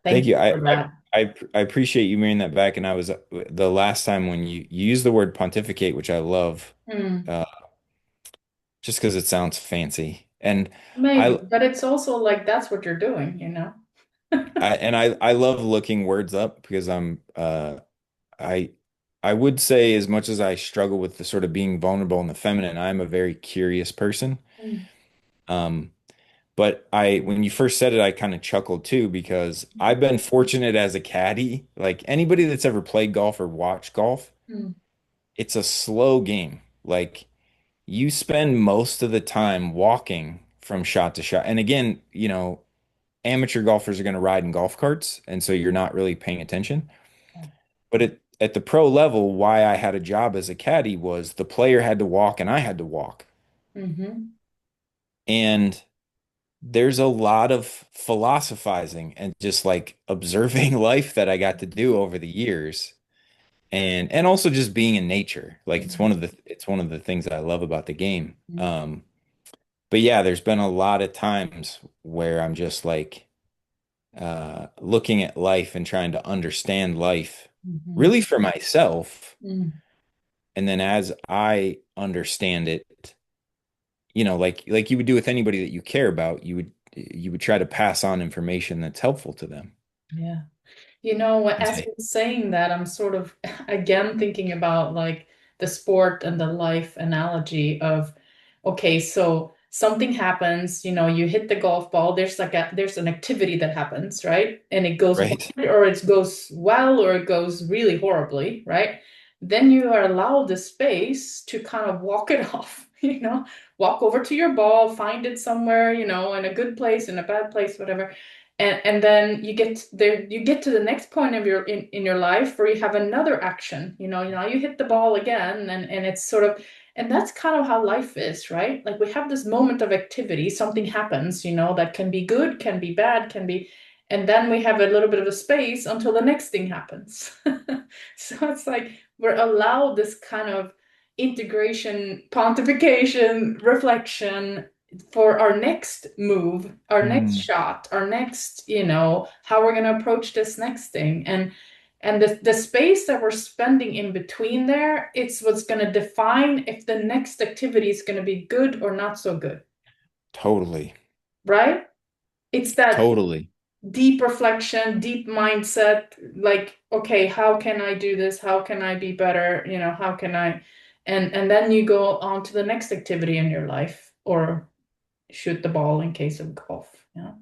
Thank Thank you. you for that. I appreciate you mirroring that back. And I was the last time when you used the word pontificate, which I love, Hmm. uh, just because it sounds fancy. And Maybe, I, but it's also like that's what you're doing, you know? I love looking words up because I I would say as much as I struggle with the sort of being vulnerable and the feminine, I'm a very curious person. Mm. Um, but when you first said it, I kind of chuckled too because I've been fortunate as a caddy. Like anybody that's ever played golf or watched golf, Mm. it's a slow game. Like you spend most of the time walking from shot to shot. And again, amateur golfers are going to ride in golf carts, and so you're not really paying attention. But at the pro level, why I had a job as a caddy was the player had to walk and I had to walk. Mm-hmm. And there's a lot of philosophizing and just like observing life that I got to do over the years. And also just being in nature. Like it's one of the things that I love about the game. But yeah, there's been a lot of times where I'm just like looking at life and trying to understand life Mm-hmm. really for myself. Mm. And then as I understand it, like you would do with anybody that you care about, you would try to pass on information that's helpful to them. Yeah. You know, And as say, you're saying that, I'm sort of again thinking about like the sport and the life analogy of, okay, so something happens, you know, you hit the golf ball, there's an activity that happens, right? And it goes right, bad or it goes well or it goes really horribly, right? Then you are allowed the space to kind of walk it off, you know, walk over to your ball, find it somewhere, you know, in a good place, in a bad place, whatever, and then you get there, you get to the next point of your in your life where you have another action, you know, you hit the ball again, and it's sort of, and that's kind of how life is, right? Like we have this moment of activity, something happens, you know, that can be good, can be bad, can be, and then we have a little bit of a space until the next thing happens. So it's like we're allowed this kind of integration, pontification, reflection for our next move, our next mm, shot, our next, you know, how we're going to approach this next thing. And the space that we're spending in between there, it's what's going to define if the next activity is going to be good or not so good, totally, right? It's that totally. deep reflection, deep mindset, like, okay, how can I do this? How can I be better? You know, how can I, and then you go on to the next activity in your life or shoot the ball in case of golf. Yeah.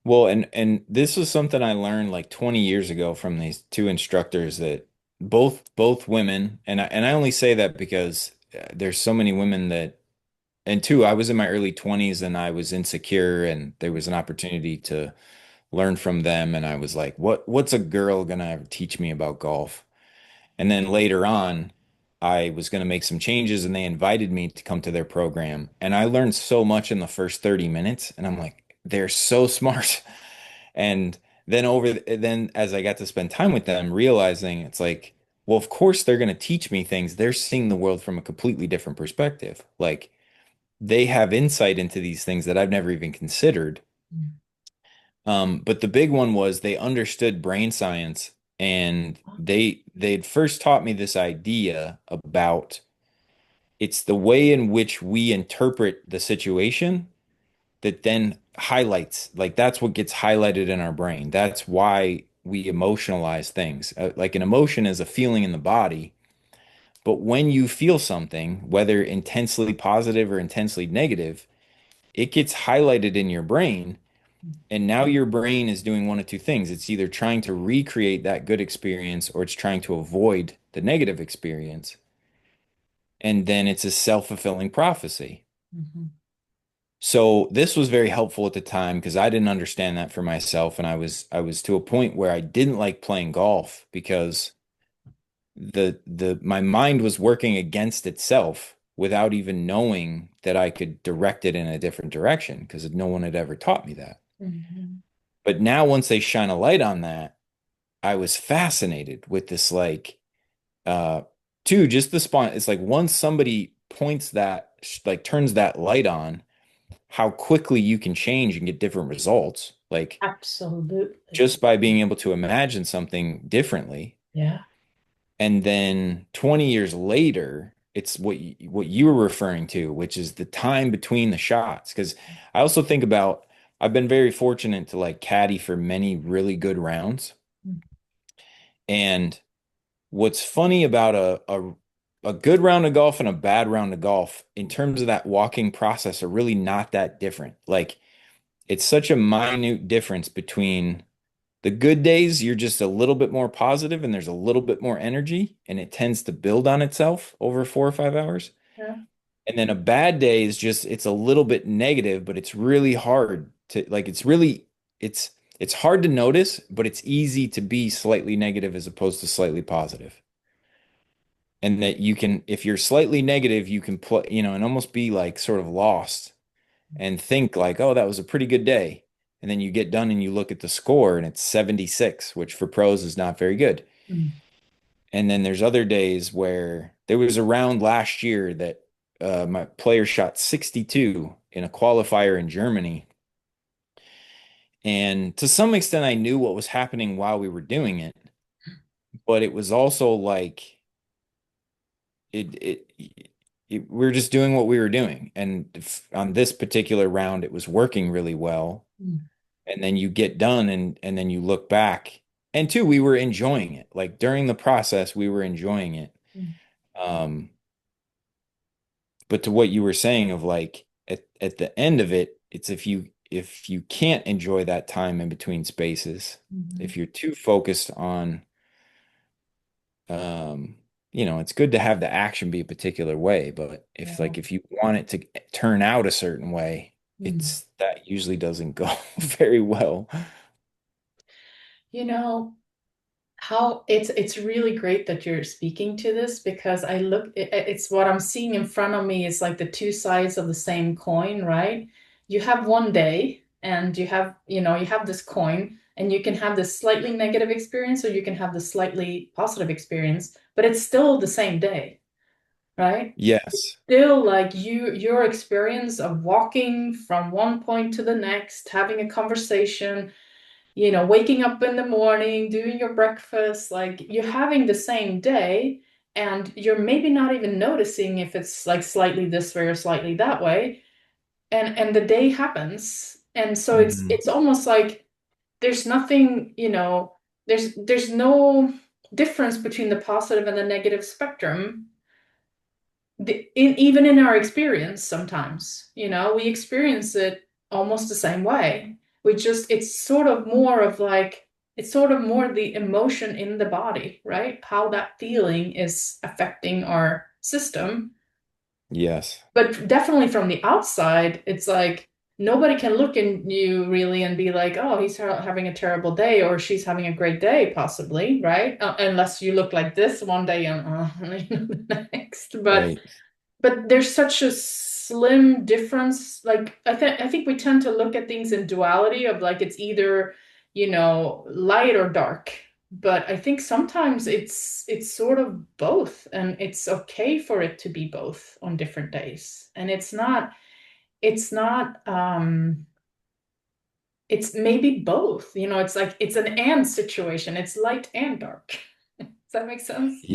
Well, and this was something I learned like 20 years ago from these two instructors that both women, and I only say that because there's so many women that, and two, I was in my early 20s and I was insecure and there was an opportunity to learn from them and I was like, what's a girl gonna ever teach me about golf? And then later on, I was going to make some changes and they invited me to come to their program. And I learned so much in the first 30 minutes. And I'm like, they're so smart. And then as I got to spend time with them, realizing it's like, well, of course they're going to teach me things. They're seeing the world from a completely different perspective. Like they have insight into these things that I've never even considered. But the big one was they understood brain science and they'd first taught me this idea about it's the way in which we interpret the situation that then highlights, like that's what gets highlighted in our brain. That's why we emotionalize things. Like an emotion is a feeling in the body, but when you feel something, whether intensely positive or intensely negative, it gets highlighted in your brain. And now your brain is doing one of two things. It's either trying to recreate that good experience or it's trying to avoid the negative experience. And then it's a self-fulfilling prophecy. Mhm. So this was very helpful at the time because I didn't understand that for myself. And I was to a point where I didn't like playing golf because the my mind was working against itself without even knowing that I could direct it in a different direction because no one had ever taught me that. Mhm. But now once they shine a light on that, I was fascinated with this like uh two just the spawn it's like once somebody points that like turns that light on, how quickly you can change and get different results, like Absolutely. just by being able to imagine something differently. Yeah. And then 20 years later, it's what you were referring to, which is the time between the shots. Because I also think about, I've been very fortunate to like caddy for many really good rounds. And what's funny about a good round of golf and a bad round of golf in terms of that walking process are really not that different. Like it's such a minute difference between the good days, you're just a little bit more positive and there's a little bit more energy and it tends to build on itself over 4 or 5 hours. Yeah. And then a bad day is just it's a little bit negative, but it's really hard to like it's it's hard to notice, but it's easy to be slightly negative as opposed to slightly positive. And that you can if you're slightly negative, you can play, and almost be like sort of lost and think like, oh, that was a pretty good day. And then you get done and you look at the score and it's 76, which for pros is not very good. Mm. And then there's other days where there was a round last year that my player shot 62 in a qualifier in Germany. And to some extent, I knew what was happening while we were doing it, but it was also like we were just doing what we were doing. And on this particular round, it was working really well. Mm. And then you get done and then you look back. And two, we were enjoying it. Like during the process, we were enjoying it. Mm. Um, but to what you were saying of like at the end of it, it's if you can't enjoy that time in between spaces, Mhm. if you're too focused on it's good to have the action be a particular way, but Yeah. if you want it to turn out a certain way, Mm. it's that usually doesn't go very well. You know, how it's really great that you're speaking to this because it's what I'm seeing in front of me is like the two sides of the same coin, right? You have one day and you have this coin and you can have this slightly negative experience or you can have the slightly positive experience, but it's still the same day, right? Yes. Still like your experience of walking from one point to the next, having a conversation, waking up in the morning, doing your breakfast, like you're having the same day and you're maybe not even noticing if it's like slightly this way or slightly that way. And the day happens. And so Mhm. it's almost like there's nothing, there's no difference between the positive and the negative spectrum even in our experience sometimes we experience it almost the same way we just it's sort of more the emotion in the body, right, how that feeling is affecting our system. Yes. But definitely from the outside it's like nobody can look in you really and be like, oh, he's having a terrible day or she's having a great day possibly, right, unless you look like this one day and the next. But Right. there's such a slim difference. Like I think we tend to look at things in duality of like it's either, light or dark. But I think sometimes it's sort of both, and it's okay for it to be both on different days. And it's not it's maybe both. It's like it's an and situation. It's light and dark. Does that make sense?